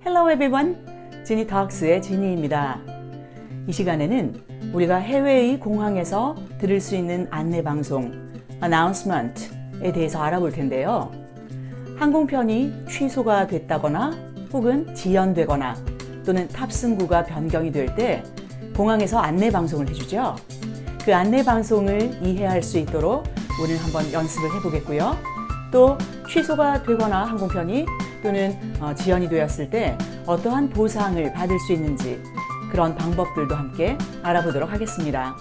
Hello everyone, 지니 톡스의 지니입니다. 이 시간에는 우리가 해외의 공항에서 들을 수 있는 안내방송, announcement에 대해서 알아볼 텐데요. 항공편이 취소가 됐다거나 혹은 지연되거나 또는 탑승구가 변경이 될 때 공항에서 안내방송을 해주죠. 그 안내방송을 이해할 수 있도록 오늘 한번 연습을 해보겠고요. 또 취소가 되거나 항공편이 또는 지연이 되었을 때 어떠한 보상을 받을 수 있는지 그런 방법들도 함께 알아보도록 하겠습니다.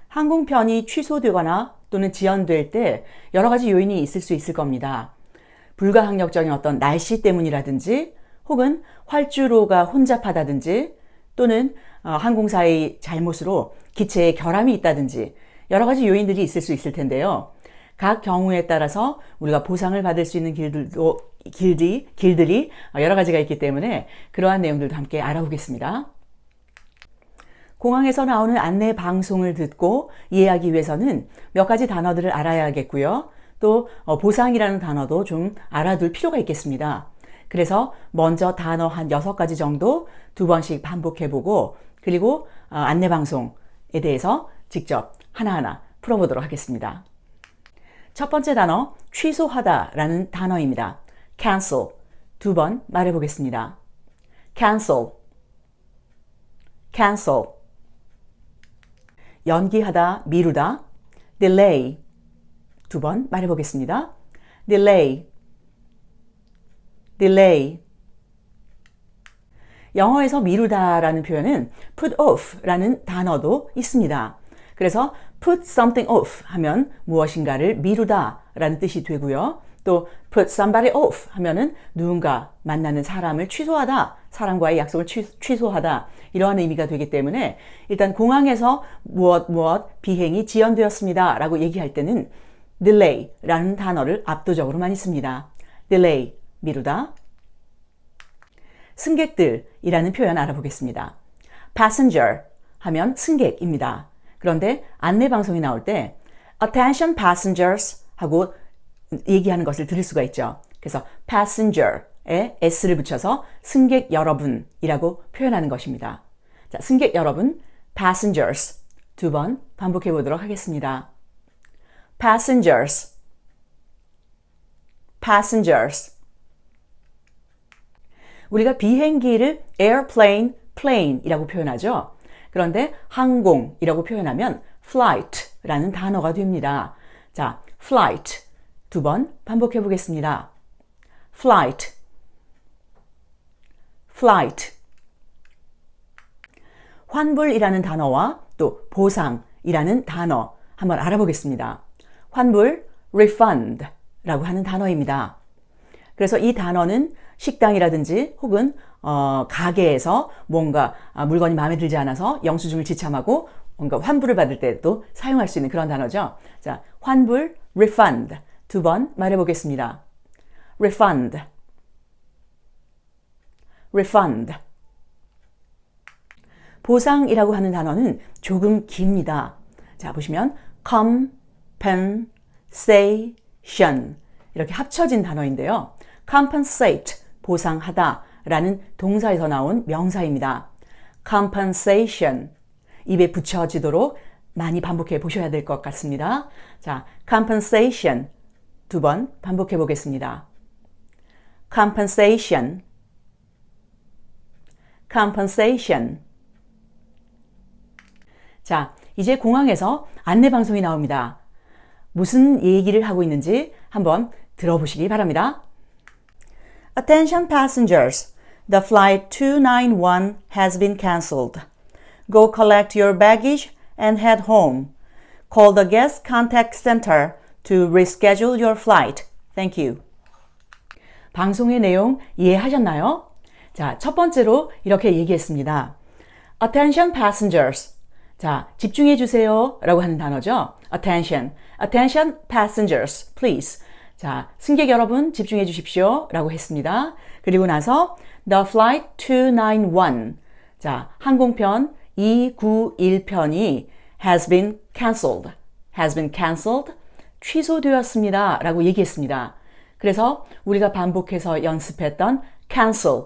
항공편이 취소되거나 또는 지연될 때 여러 가지 요인이 있을 수 있을 겁니다. 불가항력적인 어떤 날씨 때문이라든지 혹은 활주로가 혼잡하다든지 또는 항공사의 잘못으로 기체에 결함이 있다든지 여러 가지 요인들이 있을 수 있을 텐데요. 각 경우에 따라서 우리가 보상을 받을 수 있는 길들이 여러 가지가 있기 때문에 그러한 내용들도 함께 알아보겠습니다. 공항에서 나오는 안내 방송을 듣고 이해하기 위해서는 몇 가지 단어들을 알아야겠고요. 또 보상이라는 단어도 좀 알아둘 필요가 있겠습니다. 그래서 먼저 단어 한 6가지 정도 2번씩 반복해보고 그리고 안내 방송에 대해서 직접 하나하나 풀어보도록 하겠습니다. 첫 번째 단어, 취소하다 라는 단어입니다. cancel. 2번 말해보겠습니다. cancel, cancel. 연기하다, 미루다. delay. 2번 말해보겠습니다. delay, delay. 영어에서 미루다라는 표현은 put off라는 단어도 있습니다. 그래서 put something off 하면 무엇인가를 미루다 라는 뜻이 되고요. 또 put somebody off 하면은 누군가 만나는 사람을 취소하다, 사람과의 약속을 취소하다 이러한 의미가 되기 때문에 일단 공항에서 무엇 비행이 지연되었습니다 라고 얘기할 때는 delay 라는 단어를 압도적으로 많이 씁니다. delay, 미루다. 승객들이라는 표현 알아보겠습니다. passenger 하면 승객입니다. 그런데 안내 방송이 나올 때 attention passengers 하고 얘기하는 것을 들을 수가 있죠. 그래서 passenger에 s를 붙여서 승객 여러분이라고 표현하는 것입니다. 자, 승객 여러분, passengers 2번 반복해 보도록 하겠습니다. passengers, passengers. 우리가 비행기를 airplane, plane이라고 표현하죠. 그런데 항공이라고 표현하면 flight라는 단어가 됩니다. 자, flight 2번 반복해 보겠습니다. flight, flight. 환불이라는 단어와 또 보상이라는 단어 한번 알아보겠습니다. 환불, refund라고 하는 단어입니다. 그래서 이 단어는 식당이라든지 혹은 가게에서 뭔가 물건이 마음에 들지 않아서 영수증을 지참하고 뭔가 환불을 받을 때도 사용할 수 있는 그런 단어죠. 자, 환불, refund 2번 말해보겠습니다. refund, refund. 보상이라고 하는 단어는 조금 깁니다. 자, 보시면 compensation 이렇게 합쳐진 단어인데요. compensate, 보상하다 라는 동사에서 나온 명사입니다. compensation, 입에 붙여지도록 많이 반복해 보셔야 될 것 같습니다. 자, compensation 2번 반복해 보겠습니다. compensation, compensation. 자, 이제 공항에서 안내 방송이 나옵니다. 무슨 얘기를 하고 있는지 한번 들어보시기 바랍니다. Attention passengers, the flight 291 has been cancelled. Go collect your baggage and head home. Call the guest contact center to reschedule your flight. Thank you. 방송의 내용 이해하셨나요? 자, 첫 번째로 이렇게 얘기했습니다. Attention passengers. 자, 집중해 주세요 라고 하는 단어죠. Attention, attention passengers, please. 자, 승객 여러분 집중해 주십시오 라고 했습니다. 그리고 나서 The flight 291. 자, 항공편 291편이 has been cancelled. 취소되었습니다 라고 얘기했습니다. 그래서 우리가 반복해서 연습했던 cancel,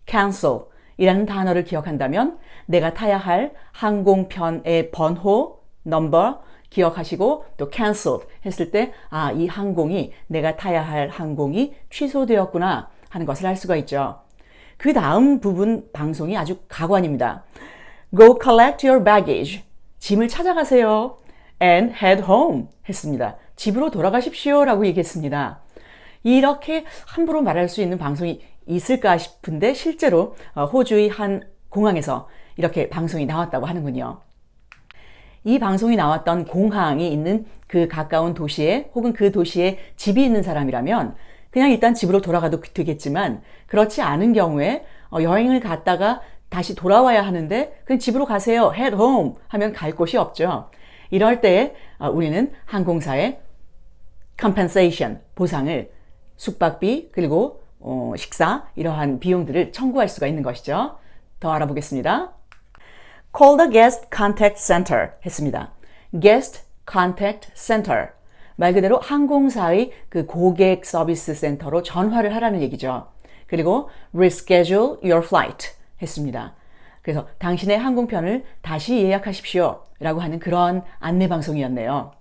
cancel 이라는 단어를 기억한다면 내가 타야 할 항공편의 번호, number 기억하시고 또 cancelled 했을 때 이 항공이 내가 타야 할 항공이 취소되었구나 하는 것을 알 수가 있죠. 그 다음 부분 방송이 아주 가관입니다. Go collect your baggage. 짐을 찾아가세요. And head home 했습니다. 집으로 돌아가십시오 라고 얘기했습니다. 이렇게 함부로 말할 수 있는 방송이 있을까 싶은데 실제로 호주의 한 공항에서 이렇게 방송이 나왔다고 하는군요. 이 방송이 나왔던 공항이 있는 그 가까운 도시에 혹은 그 도시에 집이 있는 사람이라면 그냥 일단 집으로 돌아가도 되겠지만 그렇지 않은 경우에 여행을 갔다가 다시 돌아와야 하는데 그냥 집으로 가세요. head home 하면 갈 곳이 없죠. 이럴 때 우리는 항공사에 compensation, 보상을 숙박비 그리고 식사 이러한 비용들을 청구할 수가 있는 것이죠. 더 알아보겠습니다. Call the guest contact center 했습니다. guest contact center 말 그대로 항공사의 그 고객 서비스 센터로 전화를 하라는 얘기죠. 그리고 reschedule your flight 했습니다. 그래서 당신의 항공편을 다시 예약하십시오 라고 하는 그런 안내 방송이었네요.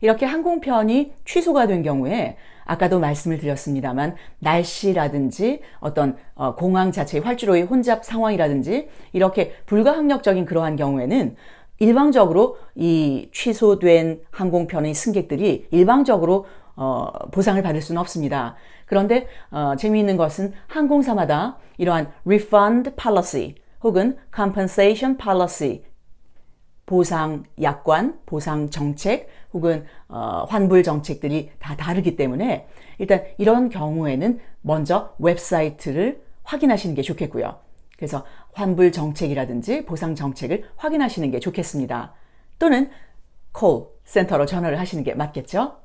이렇게 항공편이 취소가 된 경우에 아까도 말씀을 드렸습니다만 날씨라든지 어떤 공항 자체의 활주로의 혼잡 상황이라든지 이렇게 불가항력적인 그러한 경우에는 일방적으로 이 취소된 항공편의 승객들이 일방적으로 보상을 받을 수는 없습니다. 그런데 재미있는 것은 항공사마다 이러한 refund policy 혹은 compensation policy 보상 약관, 보상 정책 혹은 환불 정책들이 다 다르기 때문에 일단 이런 경우에는 먼저 웹사이트를 확인하시는 게 좋겠고요. 그래서 환불 정책이라든지 보상 정책을 확인하시는 게 좋겠습니다. 또는 call 센터로 전화를 하시는 게 맞겠죠?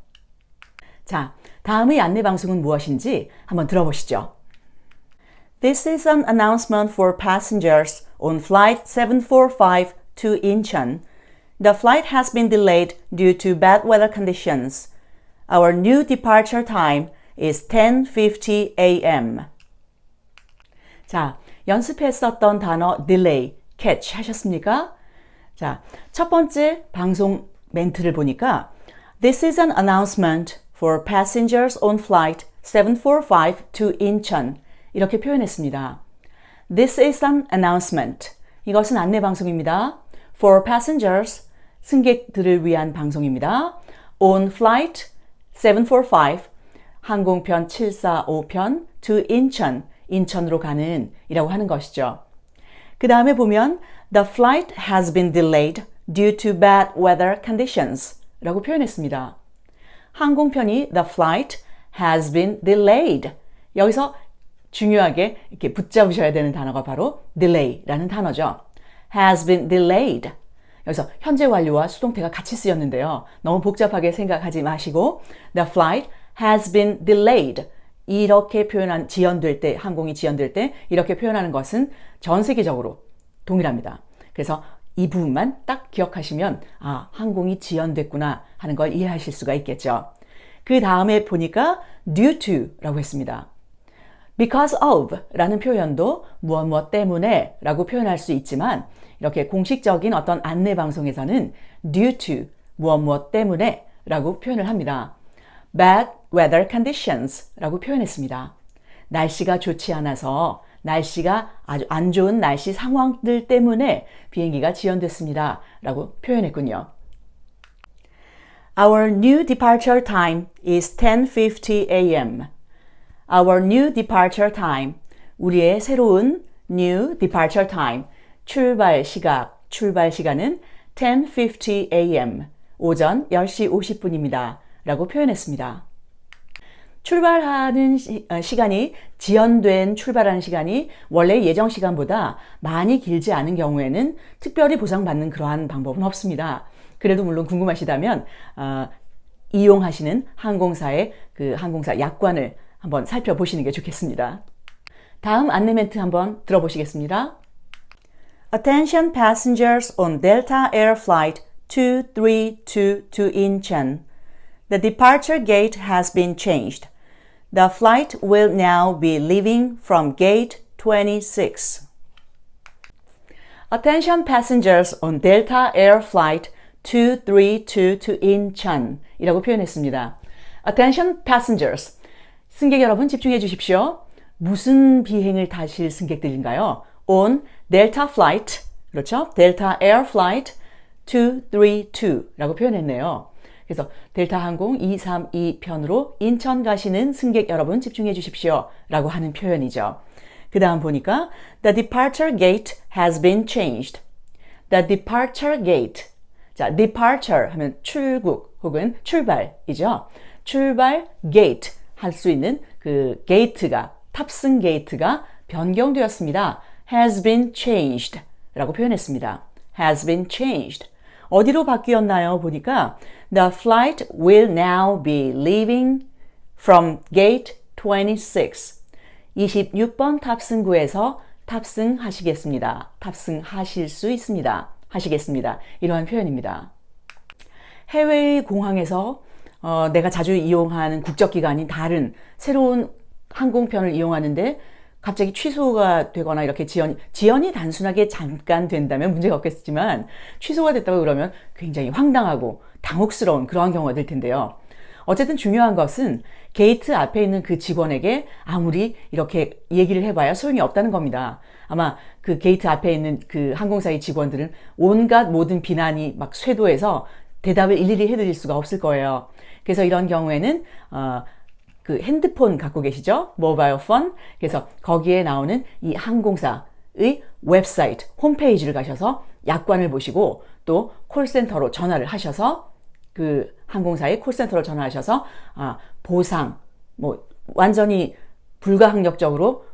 자, 다음의 안내 방송은 무엇인지 한번 들어보시죠. This is an announcement for passengers on flight 745 to Incheon. The flight has been delayed due to bad weather conditions. Our new departure time is 10:50 a.m. 자, 연습했었던 단어 delay, catch 하셨습니까? 자, 첫 번째 방송 멘트를 보니까 This is an announcement for passengers on flight 745 to Incheon. 이렇게 표현했습니다. This is an announcement. 이것은 안내 방송입니다. For passengers, 승객들을 위한 방송입니다. On flight 745, 항공편 745편 to Incheon, 인천으로 가는 이라고 하는 것이죠. 그 다음에 보면 The flight has been delayed due to bad weather conditions 라고 표현했습니다. 항공편이 The flight has been delayed. 여기서 중요하게 이렇게 붙잡으셔야 되는 단어가 바로 delay라는 단어죠. has been delayed. 여기서 현재 완료와 수동태가 같이 쓰였는데요. 너무 복잡하게 생각하지 마시고 The flight has been delayed. 이렇게 표현한 지연될 때, 항공이 지연될 때 이렇게 표현하는 것은 전 세계적으로 동일합니다. 그래서 이 부분만 딱 기억하시면 항공이 지연됐구나 하는 걸 이해하실 수가 있겠죠. 그 다음에 보니까 due to 라고 했습니다. because of 라는 표현도 무엇 때문에 라고 표현할 수 있지만 이렇게 공식적인 어떤 안내 방송에서는 due to 무엇 때문에 라고 표현을 합니다. bad weather conditions 라고 표현했습니다. 날씨가 좋지 않아서 날씨가 아주 안 좋은 날씨 상황들 때문에 비행기가 지연됐습니다. 라고 표현했군요. Our new departure time is 10:50 a.m. Our new departure time. 우리의 새로운 new departure time. 출발 시간은 10:50 a.m. 오전 10시 50분입니다. 라고 표현했습니다. 출발하는 시간이 지연된 출발하는 시간이 원래 예정 시간보다 많이 길지 않은 경우에는 특별히 보상받는 그러한 방법은 없습니다. 그래도 물론 궁금하시다면 이용하시는 항공사의 그 항공사 약관을 한번 살펴보시는 게 좋겠습니다. 다음 안내 멘트 한번 들어보시겠습니다. Attention passengers on Delta Air Flight 232 to Incheon. The departure gate has been changed. The flight will now be leaving from gate 26. Attention passengers on Delta Air Flight 232 to Incheon 이라고 표현했습니다. Attention passengers. 승객 여러분 집중해 주십시오. 무슨 비행을 타실 승객들인가요? On Delta Flight, 그렇죠? Delta Air Flight 232라고 표현했네요. 그래서 델타 항공 232편으로 인천 가시는 승객 여러분 집중해 주십시오 라고 하는 표현이죠. 그 다음 보니까 The departure gate has been changed. The departure gate. 자, departure 하면 출국 혹은 출발이죠. 출발 gate 할 수 있는 그 게이트가 탑승 게이트가 변경되었습니다. has been changed 라고 표현했습니다. has been changed. 어디로 바뀌었나요? 보니까 The flight will now be leaving from gate 26. 26번 탑승구에서 탑승하시겠습니다. 탑승하실 수 있습니다. 하시겠습니다. 이러한 표현입니다. 해외의 공항에서 내가 자주 이용하는 국적기가 아닌 다른 새로운 항공편을 이용하는데 갑자기 취소가 되거나 이렇게 지연이 단순하게 잠깐 된다면 문제가 없겠지만 취소가 됐다고 그러면 굉장히 황당하고 당혹스러운 그러한 경우가 될 텐데요. 어쨌든 중요한 것은 게이트 앞에 있는 그 직원에게 아무리 이렇게 얘기를 해봐야 소용이 없다는 겁니다. 아마 그 게이트 앞에 있는 그 항공사의 직원들은 온갖 모든 비난이 막 쇄도해서 대답을 일일이 해드릴 수가 없을 거예요. 그래서 이런 경우에는 그 핸드폰 갖고 계시죠? 모바일 폰. 그래서 거기에 나오는 이 항공사의 웹사이트, 홈페이지를 가셔서 약관을 보시고 또 콜센터로 전화를 하셔서 그 항공사의 콜센터로 전화하셔서 보상, 뭐 완전히 불가항력적으로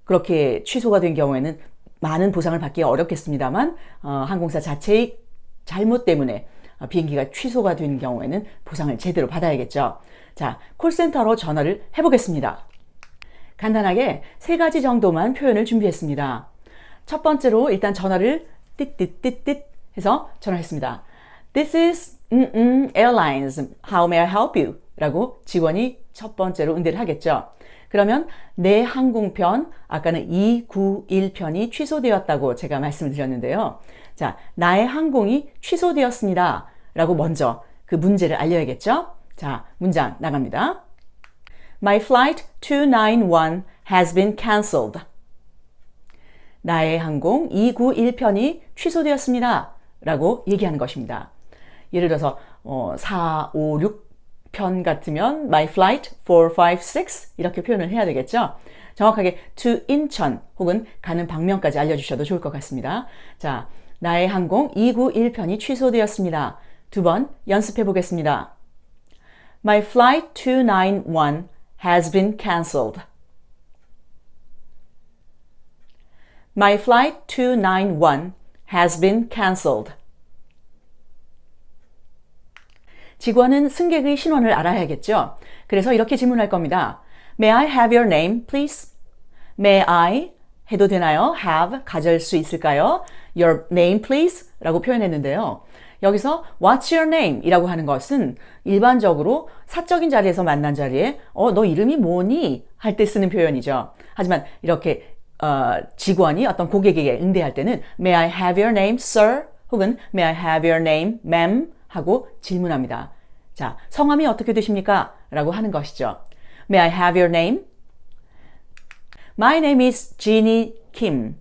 그렇게 취소가 된 경우에는 많은 보상을 받기가 어렵겠습니다만 항공사 자체의 잘못 때문에 비행기가 취소가 된 경우에는 보상을 제대로 받아야겠죠. 자, 콜센터로 전화를 해보겠습니다. 간단하게 3가지 정도만 표현을 준비했습니다. 첫 번째로 일단 전화를 띠띠띠띠 해서 전화했습니다. This is airlines. How may I help you? 라고 직원이 첫 번째로 응대를 하겠죠. 그러면 내 항공편, 아까는 291편이 취소되었다고 제가 말씀을 드렸는데요. 자, 나의 항공이 취소되었습니다. 라고 먼저 그 문제를 알려야겠죠. 자, 문장 나갑니다. My flight 291 has been cancelled. 나의 항공 291편이 취소되었습니다. 라고 얘기하는 것입니다. 예를 들어서 4, 5, 6편 같으면 My flight 4, 5, 6 이렇게 표현을 해야 되겠죠. 정확하게 to 인천 혹은 가는 방면까지 알려주셔도 좋을 것 같습니다. 자, 나의 항공 291편이 취소되었습니다. 2번 연습해 보겠습니다. My flight 291 has been cancelled. My flight 291 has been cancelled. 직원은 승객의 신원을 알아야겠죠. 그래서 이렇게 질문할 겁니다. May I have your name, please? May I 해도 되나요? Have 가질 수 있을까요? Your name, please? 라고 표현했는데요. 여기서 What's your name? 이라고 하는 것은 일반적으로 사적인 자리에서 만난 자리에 너 이름이 뭐니? 할 때 쓰는 표현이죠. 하지만 이렇게 직원이 어떤 고객에게 응대할 때는 May I have your name, sir? 혹은 May I have your name, ma'am? 하고 질문합니다. 자, 성함이 어떻게 되십니까? 라고 하는 것이죠. May I have your name? My name is Jeannie Kim.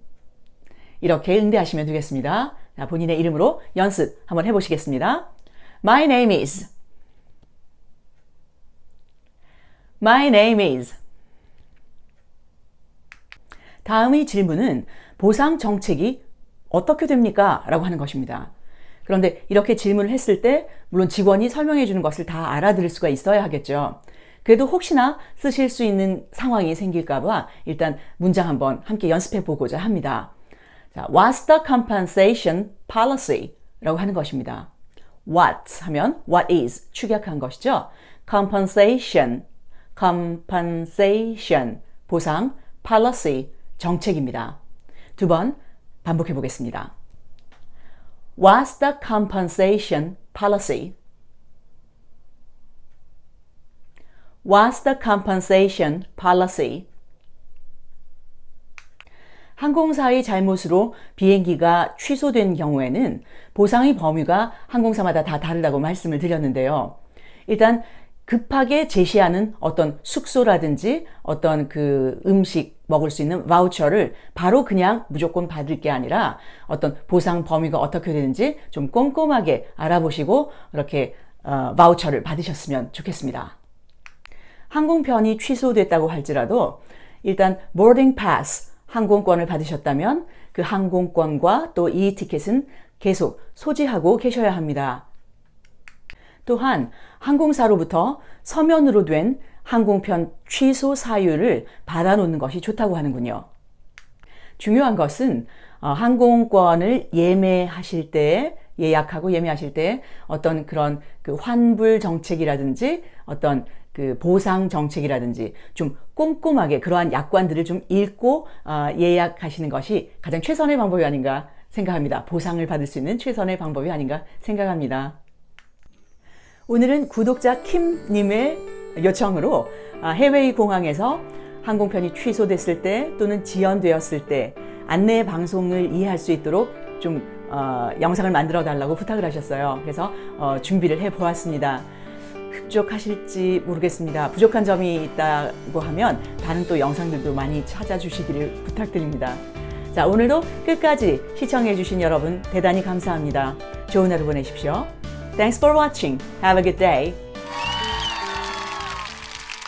이렇게 응대하시면 되겠습니다. 자, 본인의 이름으로 연습 한번 해보시겠습니다. My name is. My name is. 다음의 질문은 보상 정책이 어떻게 됩니까? 라고 하는 것입니다. 그런데 이렇게 질문을 했을 때 물론 직원이 설명해 주는 것을 다 알아들을 수가 있어야 하겠죠. 그래도 혹시나 쓰실 수 있는 상황이 생길까 봐 일단 문장 한번 함께 연습해 보고자 합니다. 자, What's the compensation policy? 라고 하는 것입니다. What 하면 what is 축약한 것이죠. Compensation, compensation, 보상, policy, 정책입니다. 2번 반복해 보겠습니다. What's the compensation policy? What's the compensation policy? 항공사의 잘못으로 비행기가 취소된 경우에는 보상의 범위가 항공사마다 다 다르다고 말씀을 드렸는데요. 일단 급하게 제시하는 어떤 숙소라든지 어떤 그 음식 먹을 수 있는 바우처를 바로 그냥 무조건 받을 게 아니라 어떤 보상 범위가 어떻게 되는지 좀 꼼꼼하게 알아보시고 이렇게 바우처를 받으셨으면 좋겠습니다. 항공편이 취소됐다고 할지라도 일단 boarding pass 항공권을 받으셨다면 그 항공권과 또 이 티켓은 계속 소지하고 계셔야 합니다. 또한 항공사로부터 서면으로 된 항공편 취소 사유를 받아놓는 것이 좋다고 하는군요. 중요한 것은 항공권을 예매하실 때, 예약하고 예매하실 때 어떤 그런 그 환불 정책이라든지 어떤 그 보상 정책이라든지 좀 꼼꼼하게 그러한 약관들을 좀 읽고 예약하시는 것이 가장 최선의 방법이 아닌가 생각합니다. 보상을 받을 수 있는 최선의 방법이 아닌가 생각합니다. 오늘은 구독자 킴님의 요청으로 해외의 공항에서 항공편이 취소됐을 때 또는 지연되었을 때 안내 방송을 이해할 수 있도록 좀 영상을 만들어 달라고 부탁을 하셨어요. 그래서 준비를 해 보았습니다. 흡족하실지 모르겠습니다. 부족한 점이 있다고 하면 다른 또 영상들도 많이 찾아주시기를 부탁드립니다. 자, 오늘도 끝까지 시청해 주신 여러분 대단히 감사합니다. 좋은 하루 보내십시오. Thanks for watching. Have a good day.